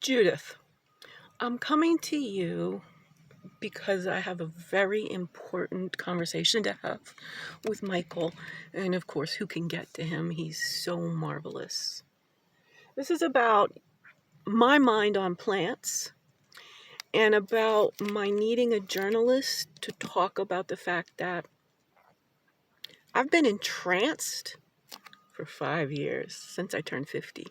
Judith, I'm coming to you because I have a very important conversation to have with Michael. And of course, who can get to him? He's so marvelous. This is about my mind on plants and about my needing a journalist to talk about the fact that I've been entranced for 5 years since I turned 50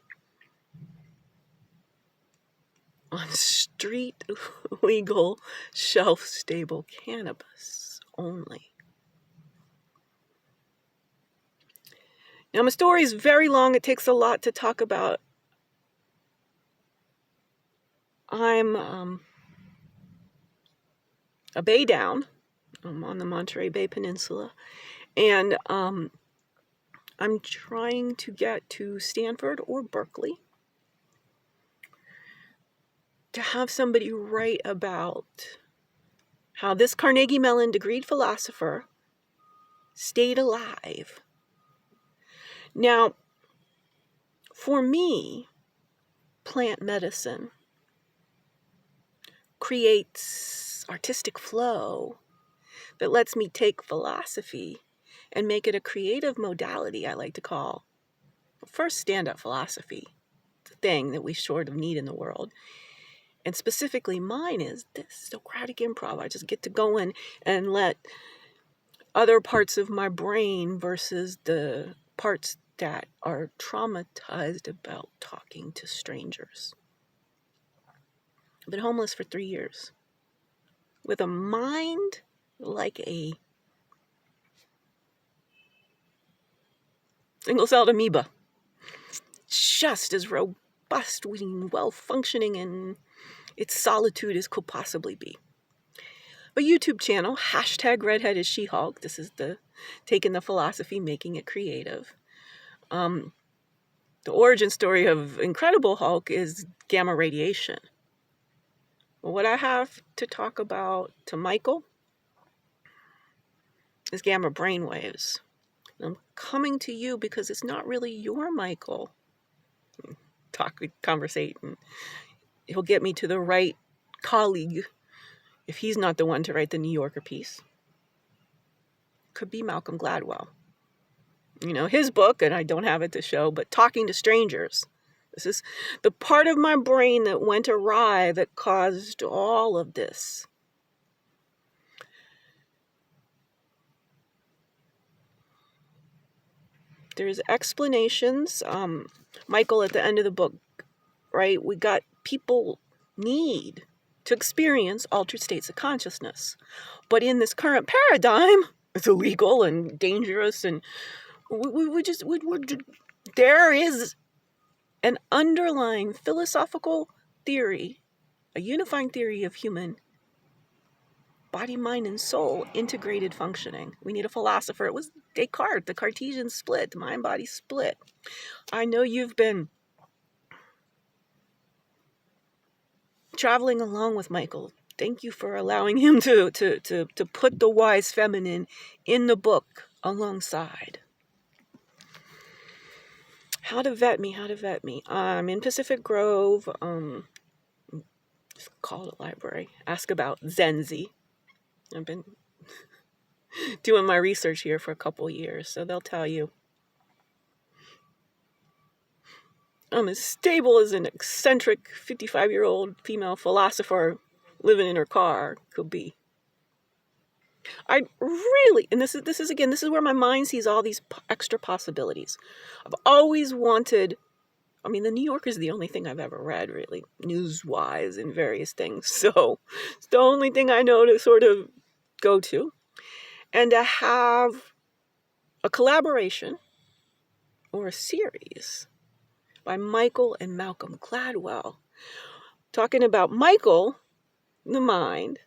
on street legal shelf stable cannabis only. Now, my story is very long. It takes a lot to talk about. I'm a bay down. I'm on the Monterey Bay Peninsula. And I'm trying to get to Stanford or Berkeley to have somebody write about how this Carnegie Mellon degreed philosopher stayed alive. Now, for me, plant medicine creates artistic flow that lets me take philosophy and make it a creative modality I like to call first stand-up philosophy. It's a thing that we sort of need in the world. And specifically mine is this Socratic improv. I just get to go in and let other parts of my brain versus the parts that are traumatized about talking to strangers. I've been homeless for 3 years with a mind like a single-celled amoeba, just as robust and well-functioning in its solitude as could possibly be. A YouTube channel, #RedheadedSheHulk. This is taking the philosophy, making it creative. The origin story of Incredible Hulk is gamma radiation. What I have to talk about to Michael is gamma brainwaves. I'm coming to you because it's not really your Michael. Conversate, and he'll get me to the right colleague if he's not the one to write the New Yorker piece. Could be Malcolm Gladwell. His book, and I don't have it to show, but Talking to Strangers. This is the part of my brain that went awry that caused all of this. There's explanations. Michael, at the end of the book, right, we got people need to experience altered states of consciousness. But in this current paradigm, it's illegal and dangerous, and there is an underlying philosophical theory, a unifying theory of human body, mind, and soul integrated functioning. We need a philosopher. It was Descartes, the Cartesian split, mind-body split. I know you've been traveling along with Michael. Thank you for allowing him to put the wise feminine in the book alongside. How to vet me. I'm in Pacific Grove. Just call it library. Ask about Zenzi. I've been doing my research here for a couple years, so they'll tell you. I'm as stable as an eccentric 55-year-old female philosopher living in her car could be. I really, and this is where my mind sees all these extra possibilities. I've always wanted, the New Yorker is the only thing I've ever read, really, news-wise and various things. So it's the only thing I know to sort of go to. And to have a collaboration or a series by Michael and Malcolm Gladwell, talking about Michael, the mind,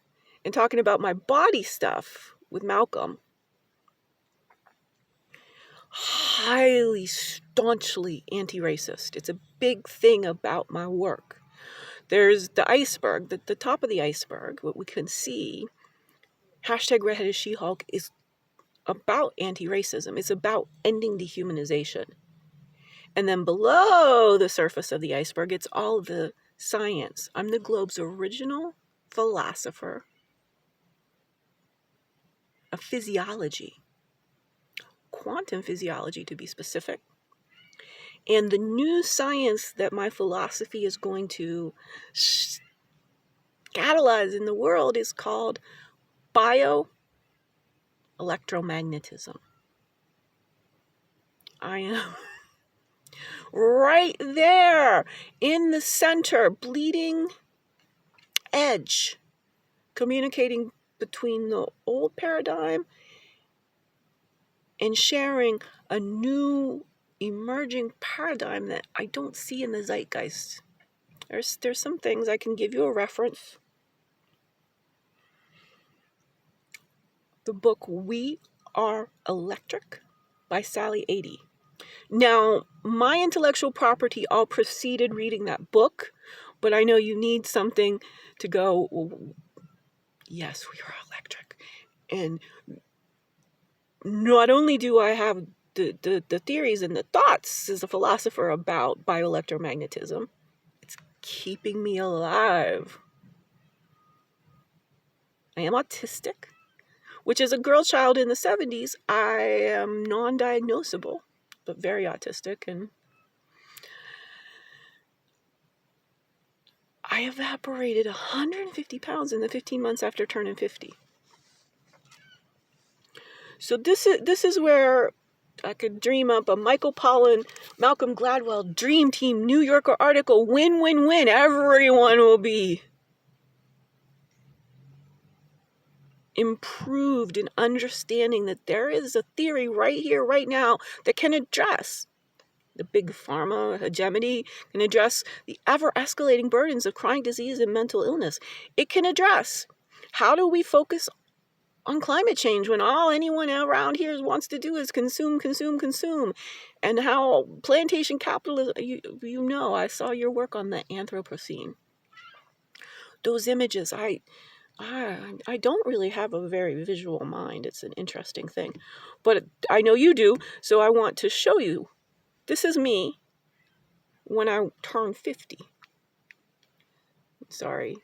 and talking about my body stuff with Malcolm. Highly, staunchly anti-racist. It's a big thing about my work. There's the iceberg, the top of the iceberg, what we can see. #RedheadedSheHulk is about anti-racism. It's about ending dehumanization. And then below the surface of the iceberg, it's all the science. I'm the globe's original philosopher of physiology, quantum physiology to be specific. And the new science that my philosophy is going to catalyze in the world is called bioelectromagnetism. I am right there in the center, bleeding edge, communicating between the old paradigm and sharing a new emerging paradigm that I don't see in the zeitgeist. There's some things. I can give you a reference. The book We Are Electric by Sally Adey. Now, my intellectual property all preceded reading that book, but I know you need something to go, well, yes, we are electric. And not only do I have the theories and the thoughts as a philosopher about bioelectromagnetism, it's keeping me alive. I am autistic, which as a girl child in the 70s, I am non-diagnosable, but very autistic. And I evaporated 150 pounds in the 15 months after turning 50. So this is where I could dream up a Michael Pollan, Malcolm Gladwell, Dream Team, New Yorker article, win, win, win. Everyone will be improved in understanding that there is a theory right here, right now, that can address the big pharma hegemony, can address the ever-escalating burdens of chronic disease and mental illness. It can address how do we focus on climate change when all anyone around here wants to do is consume, consume, consume. And how plantation capitalism, you know, I saw your work on the Anthropocene. Those images, I don't really have a very visual mind. It's an interesting thing. But I know you do, so I want to show you. This is me when I turned 50. Sorry,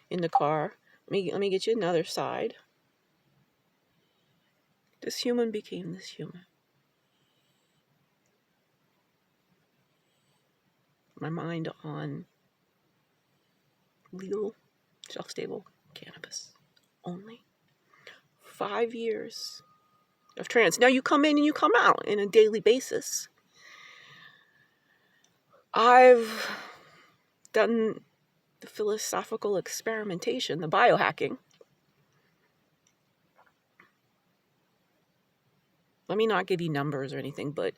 in the car. Let me get you another side. This human became this human. My mind on legal, shelf-stable cannabis only. 5 years of trance. Now you come in and you come out on a daily basis. I've done the philosophical experimentation, the biohacking. Let me not give you numbers or anything, but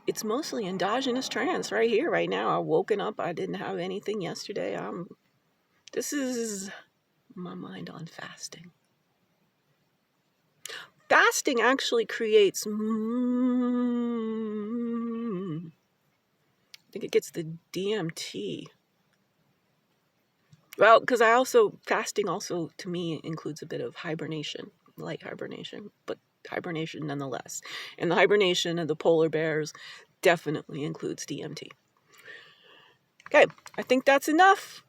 it's mostly endogenous trance right here, right now. I've woken up. I didn't have anything yesterday. This is my mind on fasting. Fasting actually creates, I think it gets the DMT. Well, because fasting also, to me, includes a bit of hibernation, light hibernation, but hibernation nonetheless. And the hibernation of the polar bears definitely includes DMT. Okay, I think that's enough.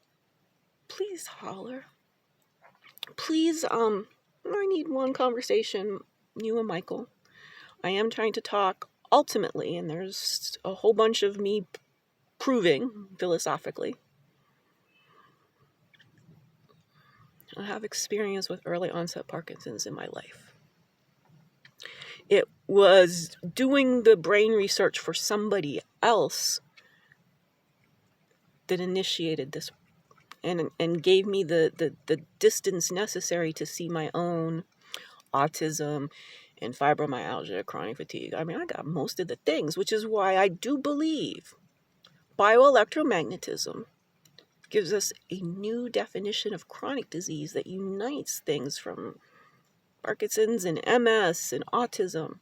Please holler. Please, I need one conversation, you and Michael. I am trying to talk ultimately, and there's a whole bunch of me proving philosophically. I have experience with early onset Parkinson's in my life. It was doing the brain research for somebody else that initiated this and gave me the distance necessary to see my own autism and fibromyalgia, chronic fatigue. I mean, I got most of the things, which is why I do believe bioelectromagnetism gives us a new definition of chronic disease that unites things from Parkinson's and MS and autism.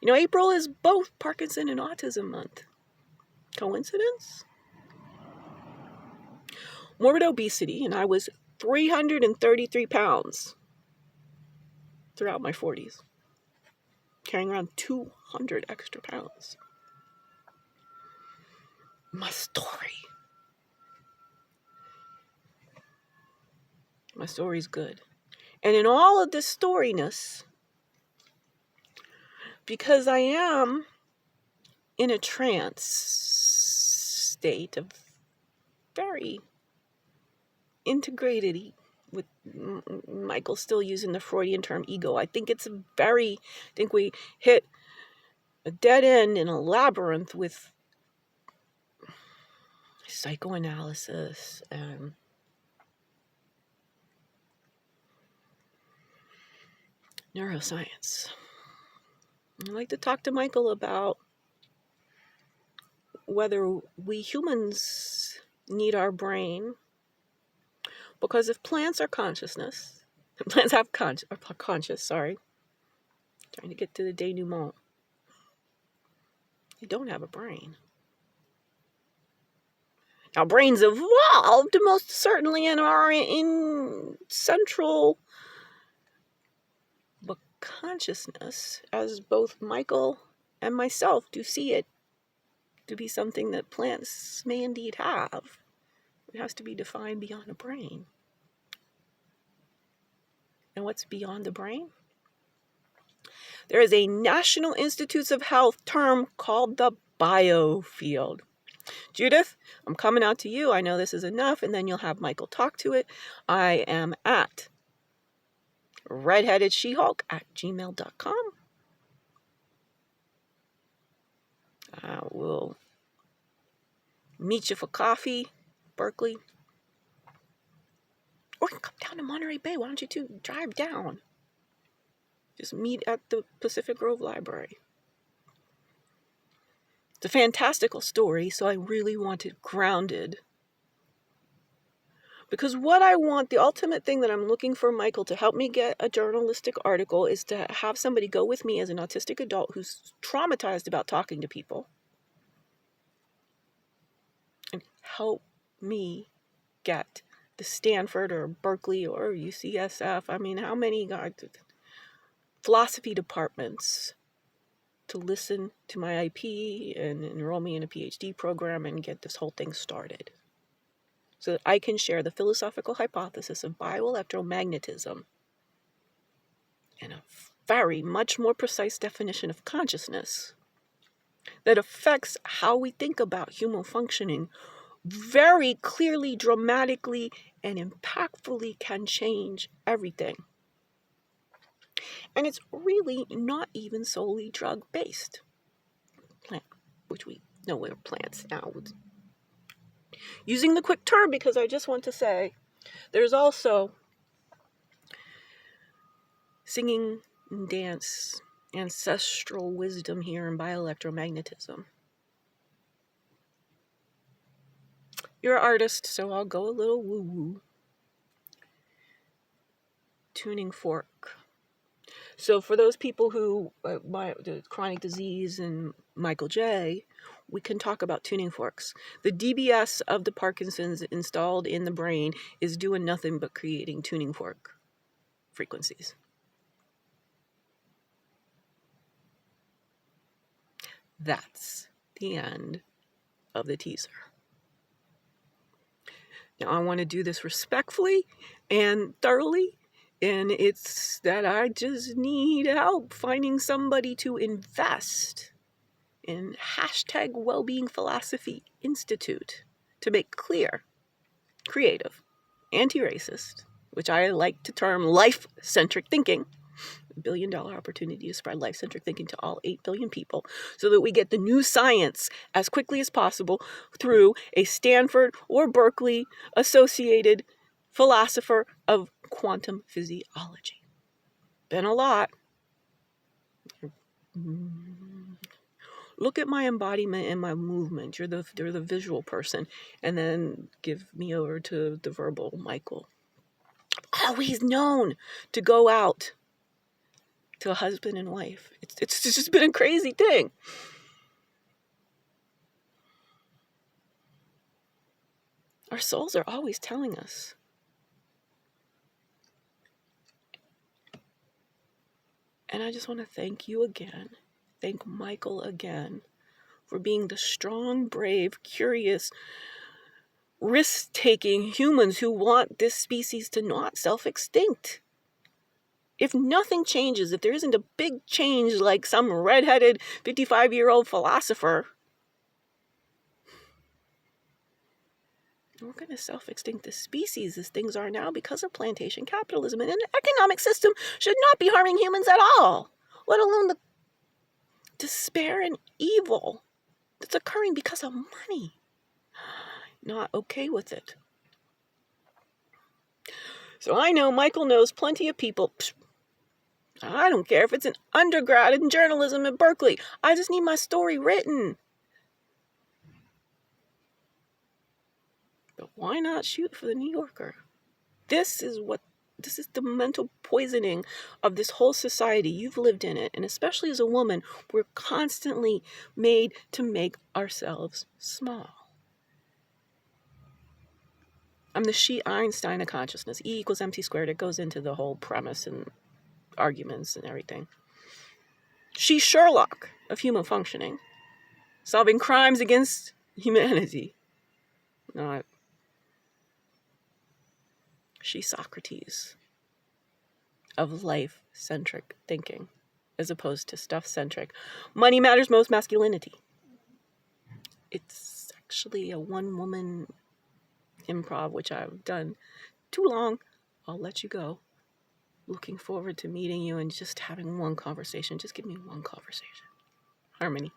You know, April is both Parkinson and Autism Month. Coincidence? Morbid obesity, and I was 333 pounds throughout my 40s, carrying around 200 extra pounds. my story. My story's good. And in all of this storiness, because I am in a trance state of very integrated with Michael still using the Freudian term ego. I think we hit a dead end in a labyrinth with psychoanalysis and neuroscience. I'd like to talk to Michael about whether we humans need our brain, because if plants are consciousness, plants have conscious, trying to get to the denouement, they don't have a brain. Now, brains evolved most certainly and are in central, but consciousness, as both Michael and myself do see it to be something that plants may indeed have. It has to be defined beyond a brain. And what's beyond the brain? There is a National Institutes of Health term called the biofield. Judith, I'm coming out to you. I know this is enough, and then you'll have Michael talk to it. I am at redheadedshe-hulk@gmail.com. I will meet you for coffee, Berkeley. Or you can come down to Monterey Bay. Why don't you two drive down? Just meet at the Pacific Grove Library. It's a fantastical story, so I really want it grounded. Because what I want, the ultimate thing that I'm looking for Michael to help me get a journalistic article, is to have somebody go with me as an autistic adult who's traumatized about talking to people and help me get the Stanford or Berkeley or UCSF, I mean, how many philosophy departments to listen to my IP and enroll me in a PhD program and get this whole thing started, so that I can share the philosophical hypothesis of bioelectromagnetism and a very much more precise definition of consciousness that affects how we think about human functioning very clearly, dramatically, and impactfully can change everything. And it's really not even solely drug-based. Plant, which we know we're plants now. Using the quick term because I just want to say there's also singing and dance, ancestral wisdom here in bioelectromagnetism. You're an artist, so I'll go a little woo-woo. Tuning fork. So for those people who, the chronic disease and Michael J., we can talk about tuning forks. The DBS of the Parkinson's installed in the brain is doing nothing but creating tuning fork frequencies. That's the end of the teaser. Now I want to do this respectfully and thoroughly, and it's that I just need help finding somebody to invest in hashtag Wellbeing Philosophy Institute to make clear, creative, anti-racist, which I like to term life-centric thinking, $1 billion opportunity to spread life-centric thinking to all 8 billion people so that we get the new science as quickly as possible through a Stanford or Berkeley associated philosopher of quantum physiology. Been a lot. Look at my embodiment and my movement. You're the visual person. And then give me over to the verbal Michael. Always known to go out to a husband and wife. It's just been a crazy thing. Our souls are always telling us. And I just want to thank you again. Thank Michael again for being the strong, brave, curious, risk-taking humans who want this species to not self-extinct. If nothing changes, if there isn't a big change like some red-headed 55-year-old philosopher, we're going to self-extinct the species as things are now because of plantation capitalism. And an economic system should not be harming humans at all, let alone the despair and evil that's occurring because of money. Not okay with it. So I know Michael knows plenty of people. I don't care if it's an undergrad in journalism at Berkeley. I just need my story written. But why not shoot for the New Yorker? This is the mental poisoning of this whole society. You've lived in it. And especially as a woman, we're constantly made to make ourselves small. I'm the she Einstein of consciousness. E equals mc squared. It goes into the whole premise and arguments and everything. She Sherlock of human functioning. Solving crimes against humanity. Not she Socrates of life-centric thinking as opposed to stuff-centric. Money matters most, masculinity. It's actually a one-woman improv, which I've done too long. I'll let you go. Looking forward to meeting you and just having one conversation. Just give me one conversation. Harmony.